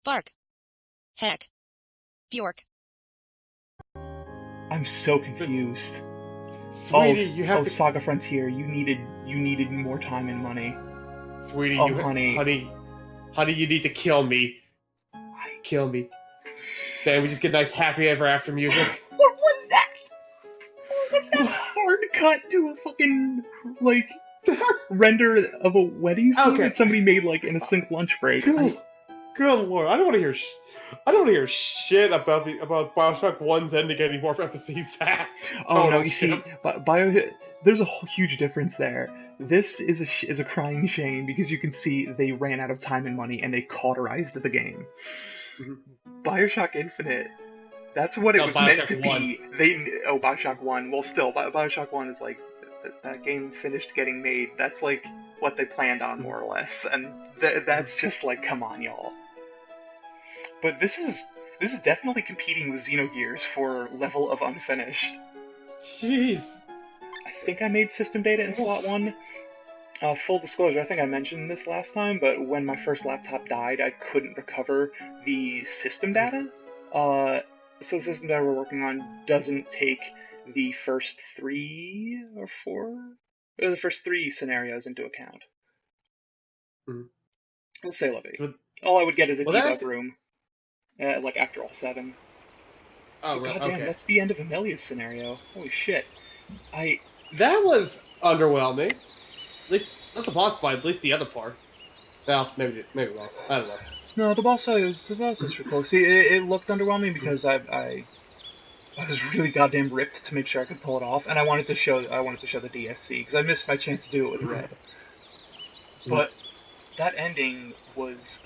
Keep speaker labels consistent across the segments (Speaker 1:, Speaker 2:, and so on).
Speaker 1: Bark. Heck. Bjork.
Speaker 2: I'm so confused.
Speaker 3: Sweetie, you have to...
Speaker 2: SaGa Frontier, you needed more time and money.
Speaker 3: Sweetie,
Speaker 2: honey.
Speaker 3: Honey, you need to kill me. Kill me. Then we just get nice happy ever after music.
Speaker 2: What was that? What was that hard cut to a fucking, like, render of a wedding scene that somebody made, like, in a sync lunch break?
Speaker 3: Good lord, I don't want to hear I don't want to hear shit about Bioshock 1's ending anymore if I have to see that.
Speaker 2: Oh no, you see, there's a huge difference there. This is a crying shame because you can see they ran out of time and money and they cauterized the game. Bioshock Infinite, that's what it was meant to be. Bioshock 1. Well, still, Bioshock 1 is like that game finished getting made. That's like what they planned on, more or less, and that's just like, come on, y'all. But this is definitely competing with Xenogears for level of unfinished.
Speaker 3: Jeez.
Speaker 2: I think I made system data in slot 1. Full disclosure, I think I mentioned this last time, but when my first laptop died, I couldn't recover the system data. So the system data we're working on doesn't take the first 3 or 4, or the first 3 scenarios into account. Let's say Levy. All I would get is a debug room. Like after all 7.
Speaker 3: Oh,
Speaker 2: so goddamn, that's the end of Amelia's scenario. Holy shit.
Speaker 3: That was underwhelming. At least not the boss fight, at least the other part. Well, maybe not. I don't know.
Speaker 2: No, the boss fight was pretty close. See, it looked underwhelming because I was really goddamn ripped to make sure I could pull it off, and I wanted to show the DSC because I missed my chance to do it with Red. But that ending was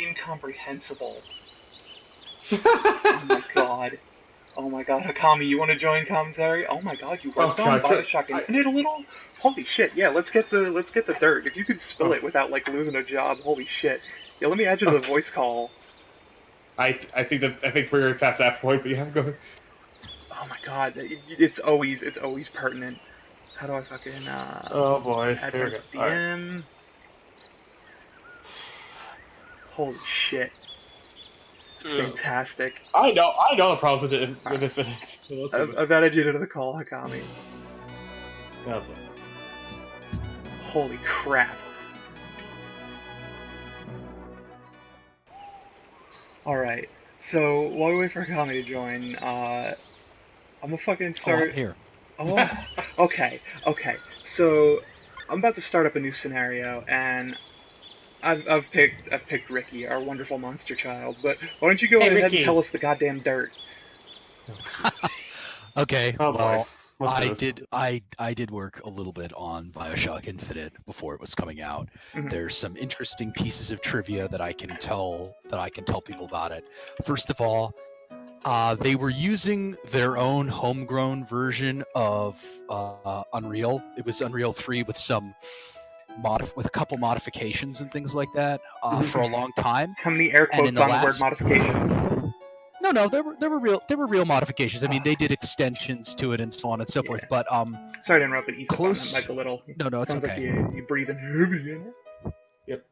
Speaker 2: incomprehensible. Oh my god, Hakami, you want to join commentary? Oh my god, you worked on Bioshock Infinite a little? Holy shit, yeah, let's get the dirt. If you could spill it without like losing a job, holy shit. Yeah, let me add you to the voice call.
Speaker 3: I think we're already past that point, but yeah, go ahead.
Speaker 2: Oh my god, it's always pertinent. How do I fucking
Speaker 3: oh boy.
Speaker 2: add DM? Right. Holy shit. Fantastic.
Speaker 3: I know the problem with it.
Speaker 2: I've added you to the call, Hakami.
Speaker 3: Oh boy.
Speaker 2: Holy crap. Alright, so while we wait for Hakami to join, I'm gonna fucking start...
Speaker 4: I'm here.
Speaker 2: Oh, okay. So, I'm about to start up a new scenario, and I've picked Ricky, our wonderful monster child, but why don't you go ahead and tell us the goddamn dirt?
Speaker 4: Okay,
Speaker 3: oh,
Speaker 4: well, I did work a little bit on Bioshock Infinite before it was coming out. There's some interesting pieces of trivia that I can tell people about it. First of all, they were using their own homegrown version of Unreal. It was Unreal 3 with some with a couple modifications and things like that for a long time.
Speaker 2: How many air quotes on the word modifications?
Speaker 4: No, there were real modifications. I mean, they did extensions to it and so on and so forth. But
Speaker 2: sorry to interrupt, but ease up on the mic a little.
Speaker 4: No, it's
Speaker 2: sounds
Speaker 4: okay.
Speaker 2: Like you breathe in.
Speaker 3: Yep.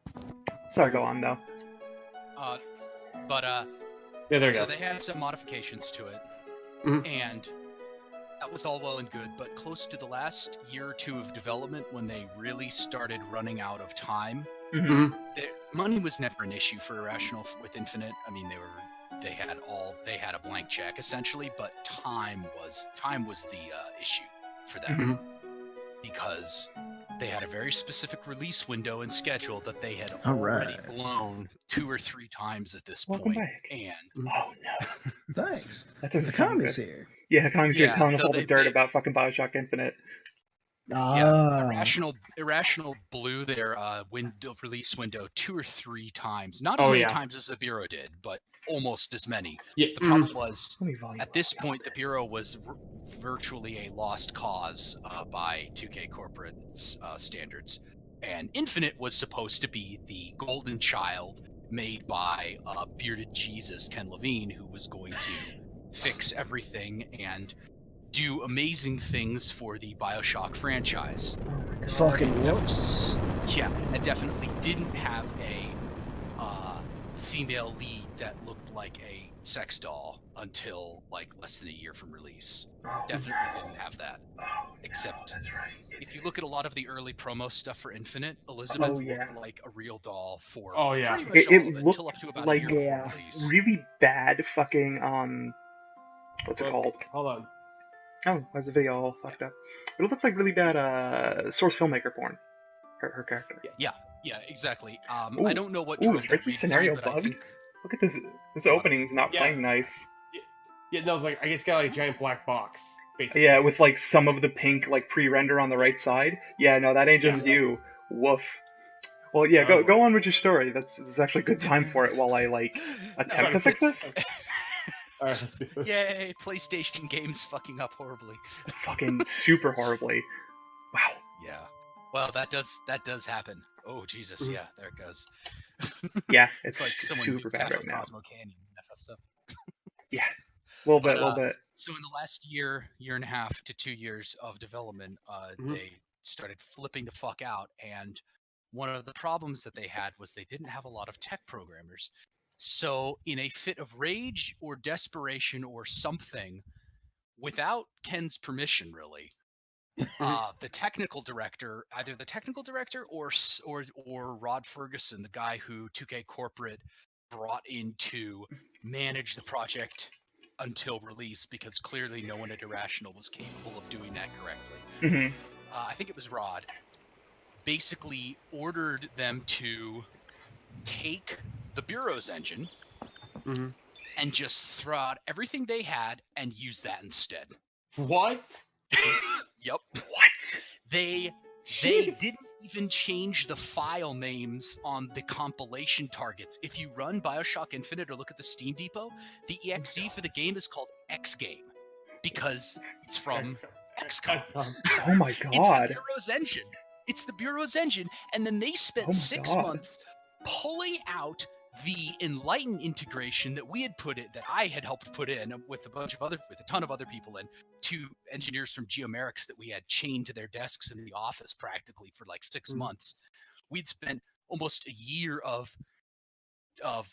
Speaker 2: Sorry, go on though.
Speaker 4: Yeah,
Speaker 3: there you go.
Speaker 4: So they had some modifications to it, and that was all well and good. But close to the last year or 2 of development, when they really started running out of time, money was never an issue for Irrational with Infinite. I mean, they had a blank check essentially, but time was the issue for them because they had a very specific release window and schedule that they had already blown 2 or 3 times at this point.
Speaker 2: Back.
Speaker 4: And
Speaker 2: oh no,
Speaker 5: thanks.
Speaker 2: That doesn't
Speaker 5: Hakami's here.
Speaker 2: Yeah, Hakami's here telling us all the dirt about fucking Bioshock Infinite.
Speaker 4: Yeah, Irrational blew their release window 2 or 3 times. Not as many times as the Bureau did, but almost as many.
Speaker 3: Yeah.
Speaker 4: The problem was, at this point, the Bureau was virtually a lost cause by 2K corporate standards. And Infinite was supposed to be the golden child made by bearded Jesus Ken Levine, who was going to fix everything and do amazing things for the Bioshock franchise.
Speaker 5: Fucking whoops.
Speaker 4: Yeah, it definitely didn't have a female lead that looked like a sex doll until like less than a year from release.
Speaker 2: Oh,
Speaker 4: Definitely
Speaker 2: no.
Speaker 4: didn't have that.
Speaker 2: Oh,
Speaker 4: Except
Speaker 2: no, that's right.
Speaker 4: if you look at a lot of the early promo stuff for Infinite, Elizabeth looked like a real doll for pretty much
Speaker 2: it
Speaker 4: all of it
Speaker 2: looked
Speaker 4: until up to about
Speaker 2: like
Speaker 4: a year before release.
Speaker 2: really bad fucking what's it called?
Speaker 3: Hold on.
Speaker 2: Oh, why is the video all fucked up? It looked like really bad source filmmaker porn. Her character.
Speaker 4: Yeah, exactly.
Speaker 2: Ooh,
Speaker 4: I don't know what
Speaker 2: ooh,
Speaker 4: drove
Speaker 2: is
Speaker 4: that
Speaker 2: Ricky's
Speaker 4: redesign,
Speaker 2: scenario
Speaker 4: but I
Speaker 2: bugged?
Speaker 4: think
Speaker 2: Look at this. This opening's not playing nice.
Speaker 3: Yeah, no, it's like I guess got like a giant black box, basically.
Speaker 2: Yeah, with like some of the pink like pre-render on the right side. Yeah, no, that ain't just you. Woof. Well, yeah, go on with your story. This is actually a good time for it while I like attempt to fix this.
Speaker 3: All right, let's do this.
Speaker 4: Yay, PlayStation games fucking up horribly.
Speaker 2: Fucking super horribly. Wow.
Speaker 4: Yeah. Well, that does happen. Oh Jesus, yeah, there it goes.
Speaker 2: Yeah, it's
Speaker 4: like someone
Speaker 2: super bad right now.
Speaker 4: Cosmo Canyon and that stuff.
Speaker 2: Yeah, a little bit.
Speaker 4: So in the last year and a half to 2 years of development, they started flipping the fuck out, and one of the problems that they had was they didn't have a lot of tech programmers. So in a fit of rage or desperation or something, without Ken's permission, really, the technical director, either the technical director or Rod Ferguson, the guy who 2K Corporate brought in to manage the project until release, because clearly no one at Irrational was capable of doing that correctly. I think it was Rod. Basically ordered them to take the Bureau's engine and just throw out everything they had and use that instead.
Speaker 3: What?
Speaker 4: Yep.
Speaker 2: What?
Speaker 4: They didn't even change the file names on the compilation targets. If you run BioShock Infinite or look at the Steam Depot, the exe for the game is called X Game because it's from XCOM.
Speaker 2: Oh my god.
Speaker 4: It's the Bureau's engine. It's the Bureau's engine, and then they spent 6 months pulling out the Enlighten integration that we had that I had helped put in with a ton of other people, and 2 engineers from Geomerics that we had chained to their desks in the office practically for like 6 months. We'd spent almost a year of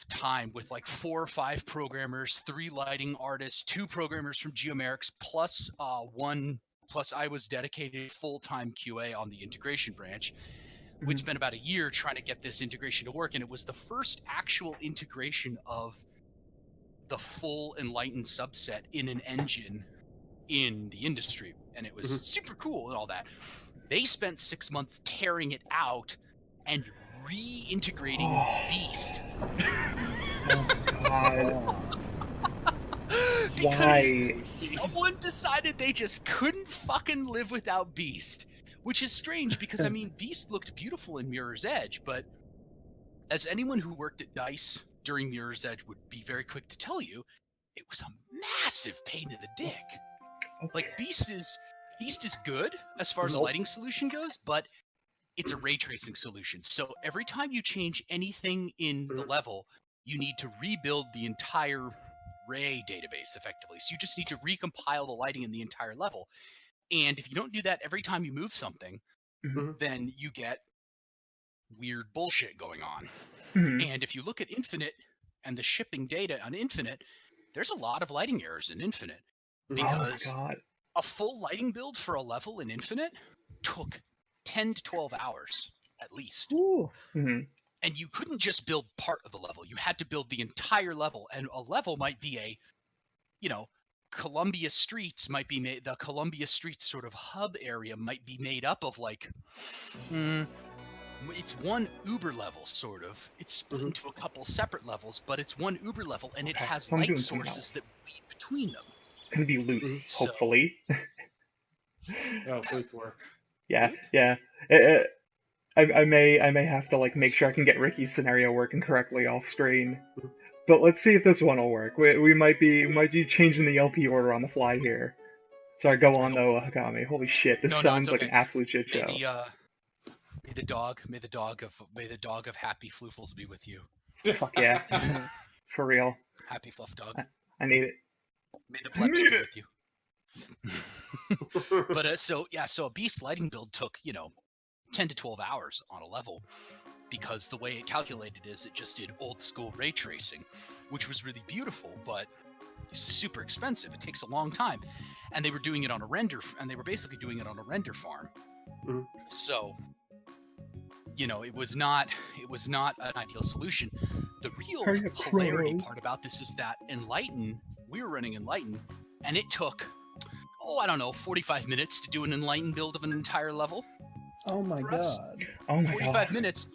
Speaker 4: time with like 4 or 5 programmers, 3 lighting artists, 2 programmers from Geomerics, plus I was dedicated full-time QA on the integration branch. We'd spent about a year trying to get this integration to work, and it was the first actual integration of the full Enlightened subset in an engine in the industry, and it was super cool and all that. They spent 6 months tearing it out and reintegrating Beast.
Speaker 2: Oh god. Why?
Speaker 4: Someone decided they just couldn't fucking live without Beast. Which is strange because, I mean, Beast looked beautiful in Mirror's Edge, but as anyone who worked at DICE during Mirror's Edge would be very quick to tell you, it was a massive pain in the dick.
Speaker 2: Okay.
Speaker 4: Like, Beast is good as far as a lighting solution goes, but it's a ray tracing solution. So every time you change anything in the level, you need to rebuild the entire ray database, effectively. So you just need to recompile the lighting in the entire level. And if you don't do that every time you move something, then you get weird bullshit going on. And if you look at Infinite and the shipping data on Infinite, there's a lot of lighting errors in Infinite. Because a full lighting build for a level in Infinite took 10 to 12 hours, at least. And you couldn't just build part of the level. You had to build the entire level. And a level might be Columbia Streets might be made, the Columbia Streets sort of hub area might be made up of like, it's one Uber level, sort of. It's split into a couple separate levels, but it's one Uber level, and it has light sources that bleed between them.
Speaker 2: It's gonna be loot, hopefully.
Speaker 3: Oh, please work.
Speaker 2: Yeah. I may have to like make sure I can get Ricky's scenario working correctly off screen. But let's see if this one will work. We might be changing the LP order on the fly here. Sorry, go on though, Hakami. Holy shit, this sounds like an absolute shit show.
Speaker 4: May the dog of happy floofles be with you.
Speaker 2: Fuck yeah. For real.
Speaker 4: Happy fluff dog.
Speaker 2: I need it.
Speaker 4: May the plebs be with you. But so a Beast lighting build took 10 to 12 hours on a level because the way it calculated is it just did old school ray tracing, which was really beautiful, but it's super expensive. It takes a long time, and they were doing it on a render, and they were basically doing it on a render farm. So, you know, it was not an ideal solution. The real hilarity part about this is that we were running Enlighten, and it took, 45 minutes to do an Enlighten build of an entire level.
Speaker 5: Oh my god.
Speaker 2: Oh my
Speaker 4: 45
Speaker 2: god.
Speaker 4: minutes.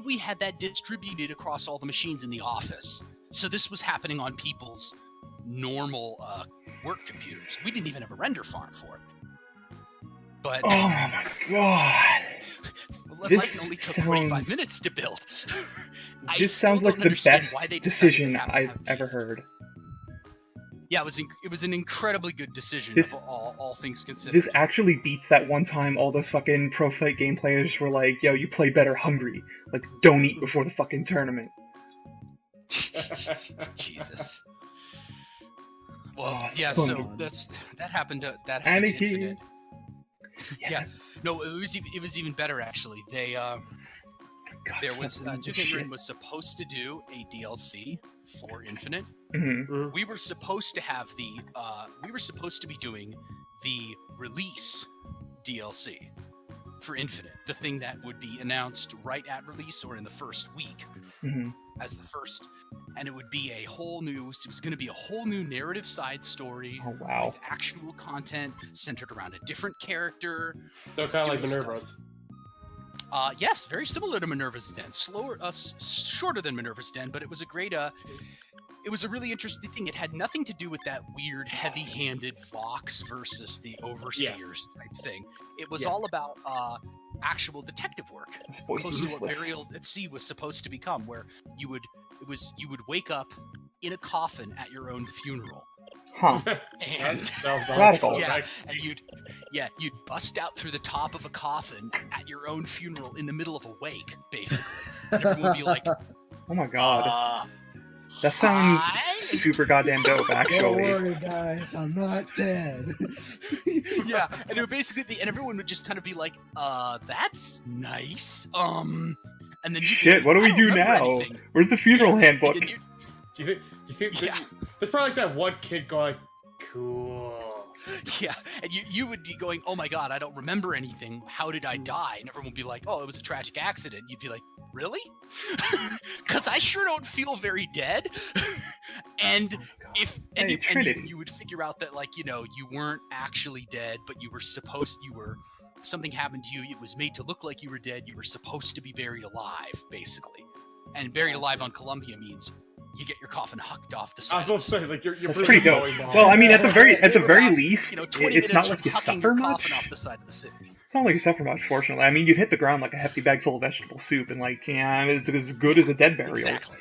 Speaker 4: We had that distributed across all the machines in the office. So this was happening on people's normal work computers. We didn't even have a render farm for it. But
Speaker 2: Oh my god.
Speaker 4: Enlighten only took 45 minutes to build.
Speaker 2: This sounds like the best decision I've ever heard.
Speaker 4: Yeah, it was an incredibly good decision, all things considered.
Speaker 2: This actually beats that one time all those fucking pro fight game players were like, yo, you play better hungry. Like, don't eat before the fucking tournament.
Speaker 4: Jesus. Well,
Speaker 2: Oh,
Speaker 4: yeah,
Speaker 2: fun.
Speaker 4: so that happened to
Speaker 2: Anarchy.
Speaker 4: Infinite. Yeah. No, it was even better actually. They
Speaker 2: God,
Speaker 4: there was
Speaker 2: fucking
Speaker 4: 2K
Speaker 2: shit.
Speaker 4: Marin was supposed to do a DLC for Infinite.
Speaker 2: Mhm.
Speaker 4: We were supposed to have we were supposed to be doing the release DLC for Infinite, the thing that would be announced right at release or in the first week
Speaker 2: Mhm.
Speaker 4: as the first, and it would be it was going to be a whole new narrative side story
Speaker 2: Oh wow.
Speaker 4: with actual content centered around a different character.
Speaker 3: So kind of like
Speaker 4: doing
Speaker 3: Minerva's.
Speaker 4: Yes, very similar to Minerva's Den. Shorter than Minerva's Den, but it was a great. It was a really interesting thing. It had nothing to do with that weird, heavy-handed Vox versus the Overseers type thing. It was all about actual detective work,
Speaker 2: This voice
Speaker 4: close
Speaker 2: is
Speaker 4: to what
Speaker 2: useless.
Speaker 4: Burial at Sea was supposed to become, where you would wake up in a coffin at your own funeral.
Speaker 2: Huh.
Speaker 4: And
Speaker 2: Radical.
Speaker 4: yeah, and you'd bust out through the top of a coffin at your own funeral in the middle of a wake, basically. And everyone would be like,
Speaker 2: Oh my god. That sounds
Speaker 4: hi?
Speaker 2: super goddamn dope,
Speaker 5: Don't
Speaker 2: actually.
Speaker 5: worry, guys, I'm not dead.
Speaker 4: Yeah, and it would basically be, and everyone would just kind of be like, that's nice. And then
Speaker 2: Shit, what do we do now? Where's the funeral handbook?
Speaker 3: Do you think
Speaker 4: Yeah.
Speaker 3: there's probably like that one kid going like, cool.
Speaker 4: Yeah, and you would be going, oh my god, I don't remember anything. How did I die? And everyone would be like, oh, it was a tragic accident. You'd be like, really? Because I sure don't feel very dead. And if and,
Speaker 2: Hey, Trinity.
Speaker 4: you would figure out that, like, you weren't actually dead, but something happened to you. It was made to look like you were dead. You were supposed to be buried alive, basically. And buried alive on Columbia means you get your coffin hucked off the
Speaker 3: I
Speaker 4: side.
Speaker 3: was supposed to say like you're
Speaker 2: That's pretty dope.
Speaker 3: going behind.
Speaker 2: Well, I mean, at the very
Speaker 4: About,
Speaker 2: least,
Speaker 4: 20
Speaker 2: it's not
Speaker 4: minutes
Speaker 2: like you
Speaker 4: from hucking
Speaker 2: suffer
Speaker 4: your
Speaker 2: much.
Speaker 4: coffin off the side of the city.
Speaker 2: It's not like you suffer much, fortunately. I mean, you'd hit the ground like a hefty bag full of vegetable soup, and like, yeah, it's as good as a dead burial.
Speaker 4: Exactly.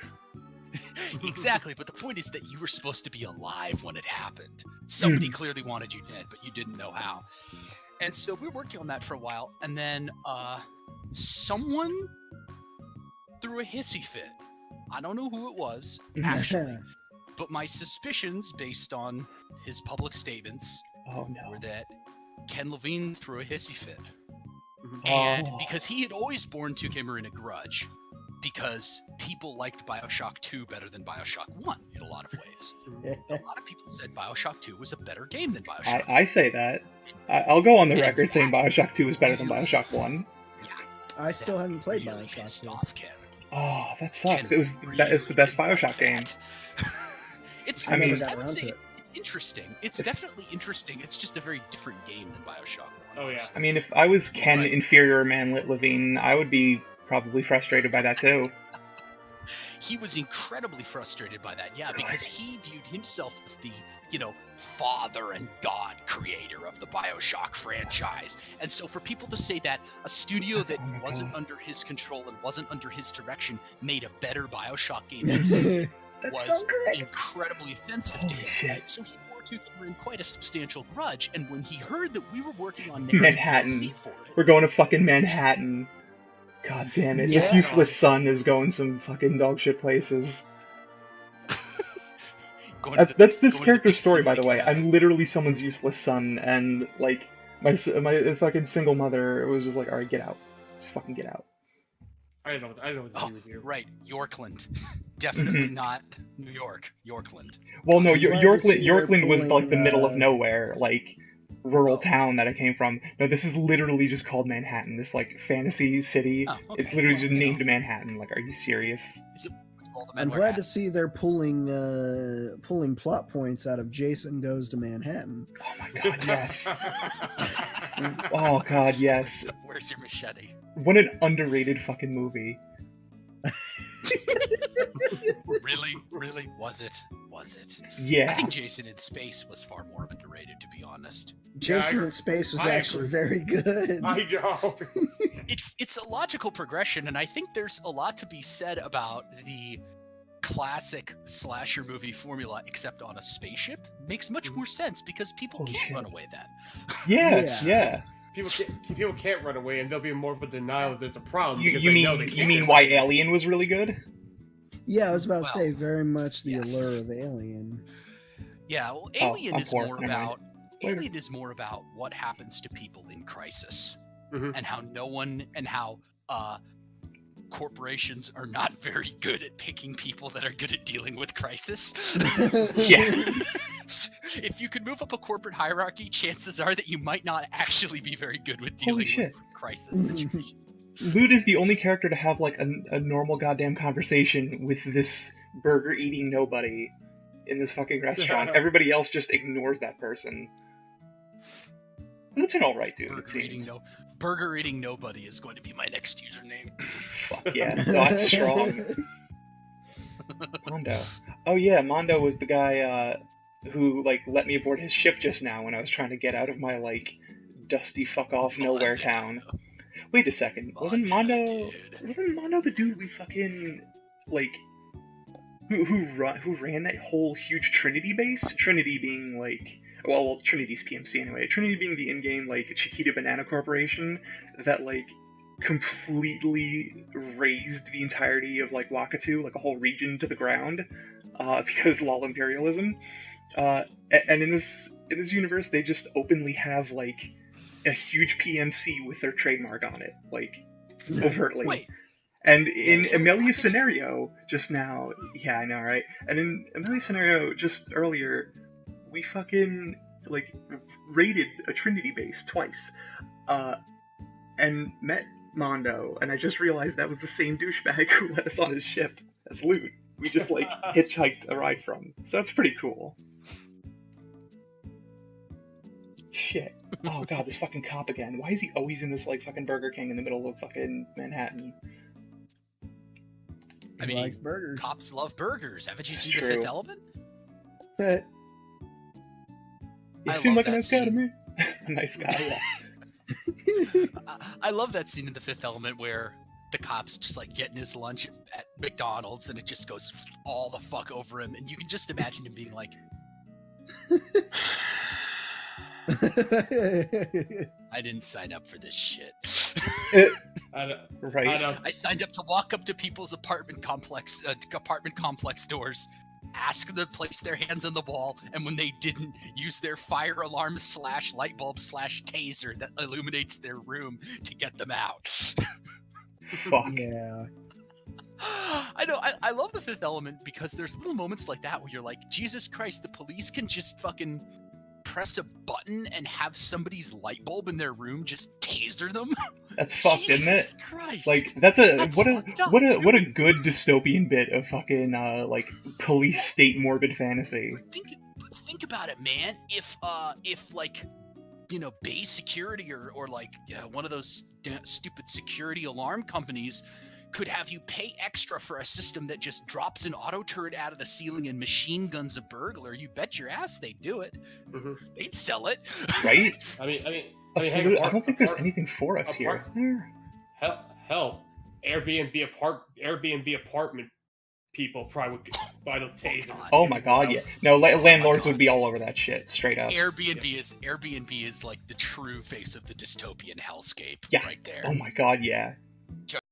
Speaker 4: Exactly, but the point is that you were supposed to be alive when it happened. Somebody clearly wanted you dead, but you didn't know how. And so we were working on that for a while, and then someone threw a hissy fit. I don't know who it was, actually, but my suspicions, based on his public statements,
Speaker 2: Oh no.
Speaker 4: were that Ken Levine threw a hissy fit. And
Speaker 2: Oh.
Speaker 4: because he had always borne 2K Marin a grudge, because people liked Bioshock 2 better than Bioshock 1 in a lot of ways. A lot of people said Bioshock 2 was a better game than Bioshock 1.
Speaker 2: I say that. I'll go on the record saying Bioshock 2 is better than Bioshock 1.
Speaker 5: I still haven't played
Speaker 4: really
Speaker 5: Bioshock
Speaker 4: pissed
Speaker 5: 2.
Speaker 4: off Ken.
Speaker 2: Oh, that sucks.
Speaker 4: Ken
Speaker 2: That is the best
Speaker 4: really
Speaker 2: Bioshock
Speaker 4: didn't
Speaker 2: game.
Speaker 4: like that. It's,
Speaker 2: I mean-
Speaker 4: it's-
Speaker 5: got
Speaker 4: I would
Speaker 5: around
Speaker 4: say
Speaker 5: to it.
Speaker 4: it's interesting. It's definitely interesting. It's just a very different game than Bioshock 1.
Speaker 3: Oh, yeah.
Speaker 2: I mean, if I was Ken
Speaker 4: Right.
Speaker 2: Inferior Manlit Levine, I would be probably frustrated by that too.
Speaker 4: He was incredibly frustrated by that, yeah, because he viewed himself as the, father and god creator of the Bioshock franchise. And so for people to say that a studio
Speaker 2: That's-
Speaker 4: that
Speaker 2: oh my
Speaker 4: wasn't
Speaker 2: God.
Speaker 4: under his control and wasn't under his direction made a better Bioshock game than he did
Speaker 2: That's
Speaker 4: was
Speaker 2: so good.
Speaker 4: incredibly offensive to
Speaker 2: Holy
Speaker 4: him.
Speaker 2: shit.
Speaker 4: So he bore 2K Marin quite a substantial grudge, and when he heard that we were working on
Speaker 2: Manhattan.
Speaker 4: DLC for it,
Speaker 2: We're going to fucking Manhattan. God damn it. This
Speaker 5: Yeah.
Speaker 2: useless son is going some fucking dog shit places. That's this character's story, by the way. I'm literally someone's useless son, and like my fucking single mother was just like, all right, get out, just fucking get out.
Speaker 3: I don't know what to do with you.
Speaker 4: Right, Yorkland. Definitely not New York. Yorkland.
Speaker 2: Well, no,
Speaker 5: I'm glad to see they're
Speaker 2: Yorkland was like the middle of
Speaker 5: pulling,
Speaker 2: nowhere, like rural
Speaker 4: Oh.
Speaker 2: town that I came from. No, this is literally just called Manhattan. This like fantasy city.
Speaker 4: Oh, okay.
Speaker 2: It's literally
Speaker 4: Well,
Speaker 2: just
Speaker 4: you know.
Speaker 2: named Manhattan. Like, are you serious?
Speaker 4: Is it all the men
Speaker 5: I'm
Speaker 4: wear
Speaker 5: glad to
Speaker 4: hats?
Speaker 5: see they're pulling plot points out of Jason Goes to Manhattan.
Speaker 2: Oh my god, yes. Oh god, yes.
Speaker 4: Where's your machete?
Speaker 2: What an underrated fucking movie.
Speaker 4: Really? Was it?
Speaker 2: Yeah.
Speaker 4: I think Jason in Space was far more underrated, to be honest.
Speaker 5: Jason
Speaker 3: agree.
Speaker 5: in Space was
Speaker 3: I
Speaker 5: actually
Speaker 3: agree.
Speaker 5: very good.
Speaker 3: I know.
Speaker 4: It's a logical progression, and I think there's a lot to be said about the classic slasher movie formula, except on a spaceship. Makes much more sense because people
Speaker 2: Holy
Speaker 4: can't
Speaker 2: shit.
Speaker 4: run away then.
Speaker 2: Yeah.
Speaker 3: People can't run away, and there'll be more of a denial that there's a problem.
Speaker 2: You,
Speaker 3: because
Speaker 2: you
Speaker 3: they know
Speaker 2: mean
Speaker 3: they
Speaker 2: you
Speaker 3: can't
Speaker 2: mean
Speaker 3: run
Speaker 2: why
Speaker 3: away.
Speaker 2: Alien was really good?
Speaker 5: Yeah, I was about to
Speaker 4: Well,
Speaker 5: say very much the
Speaker 4: yes.
Speaker 5: allure of Alien.
Speaker 4: Yeah, well,
Speaker 2: Oh,
Speaker 4: Alien
Speaker 2: I'm
Speaker 4: is
Speaker 2: poor.
Speaker 4: more
Speaker 2: Never mind.
Speaker 4: about
Speaker 2: Later.
Speaker 4: Alien is more about what happens to people in crisis,
Speaker 3: Mhm.
Speaker 4: and how corporations are not very good at picking people that are good at dealing with crisis.
Speaker 2: Yeah.
Speaker 4: If you could move up a corporate hierarchy, chances are that you might not actually be very good with
Speaker 2: Holy
Speaker 4: dealing
Speaker 2: shit.
Speaker 4: with crisis situations.
Speaker 2: Lute is the only character to have like a normal goddamn conversation with this burger eating nobody in this fucking restaurant. Everybody else just ignores that person. Lute's an alright dude, it seems.
Speaker 4: Burger eating nobody is going to be my next username.
Speaker 2: Fuck yeah. No, that's strong. Mondo. Oh yeah, Mondo was the guy who like let me aboard his ship just now when I was trying to get out of my like dusty fuck off nowhere town. Wait a second. Wasn't Mondo the dude we fucking like who ran that whole huge Trinity base? Trinity being like well, Trinity's PMC anyway. Trinity being the in-game like Chiquita Banana Corporation that like completely razed the entirety of like Wakatu, like a whole region, to the ground because lol imperialism. And in this universe, they just openly have like a huge PMC with their trademark on it, like overtly.
Speaker 4: Wait.
Speaker 2: And in Amelia's scenario just now, yeah, I know, right? And in Amelia's scenario just earlier, we fucking like raided a Trinity base twice, and met Mondo, and I just realized that was the same douchebag who let us on his ship as Lute. We just like hitchhiked a ride from, so that's pretty cool. Shit. Oh god, this fucking cop again. Why is he always in this like fucking Burger King in the middle of fucking Manhattan?
Speaker 4: I
Speaker 5: He
Speaker 4: mean,
Speaker 5: likes burgers.
Speaker 4: cops love burgers. Haven't you
Speaker 2: It's
Speaker 4: seen
Speaker 2: true.
Speaker 4: The Fifth Element?
Speaker 2: He
Speaker 4: I
Speaker 2: seemed
Speaker 4: love
Speaker 2: like a
Speaker 4: that
Speaker 2: nice guy to
Speaker 4: scene.
Speaker 2: me. A nice guy, yeah.
Speaker 4: I love that scene in The Fifth Element where the cops just like getting his lunch at McDonald's and it just goes all the fuck over him, and you can just imagine him being like, I didn't sign up for this shit.
Speaker 2: Right.
Speaker 4: I signed up to walk up to people's apartment complex doors, ask them to place their hands on the wall, and when they didn't, use their fire alarm / light bulb / taser that illuminates their room to get them out.
Speaker 2: Fuck.
Speaker 5: Yeah.
Speaker 4: I know. I love The Fifth Element because there's little moments like that where you're like, Jesus Christ, the police can just fucking press a button and have somebody's light bulb in their room just taser them.
Speaker 2: That's fucked, isn't it?
Speaker 4: Jesus Christ.
Speaker 2: Like
Speaker 4: That's
Speaker 2: what
Speaker 4: fucked up,
Speaker 2: a good dystopian bit of fucking like police state morbid fantasy.
Speaker 4: Think about it, man. If like, you know, Bay Security or like one of those stupid security alarm companies could have you pay extra for a system that just drops an auto turret out of the ceiling and machine guns a burglar, you bet your ass they'd do it.
Speaker 3: Mm-hmm.
Speaker 4: They'd sell it.
Speaker 2: Right?
Speaker 3: I mean,
Speaker 2: I
Speaker 3: hey,
Speaker 2: don't think there's anything for us here, is there?
Speaker 3: Hell, Airbnb apartment people probably would buy those tasers.
Speaker 2: Oh my god, yeah. No, landlords would be all over that shit, straight up.
Speaker 4: Airbnb is like the true face of the dystopian hellscape,
Speaker 2: Yeah.
Speaker 4: right there.
Speaker 2: Oh my god, yeah.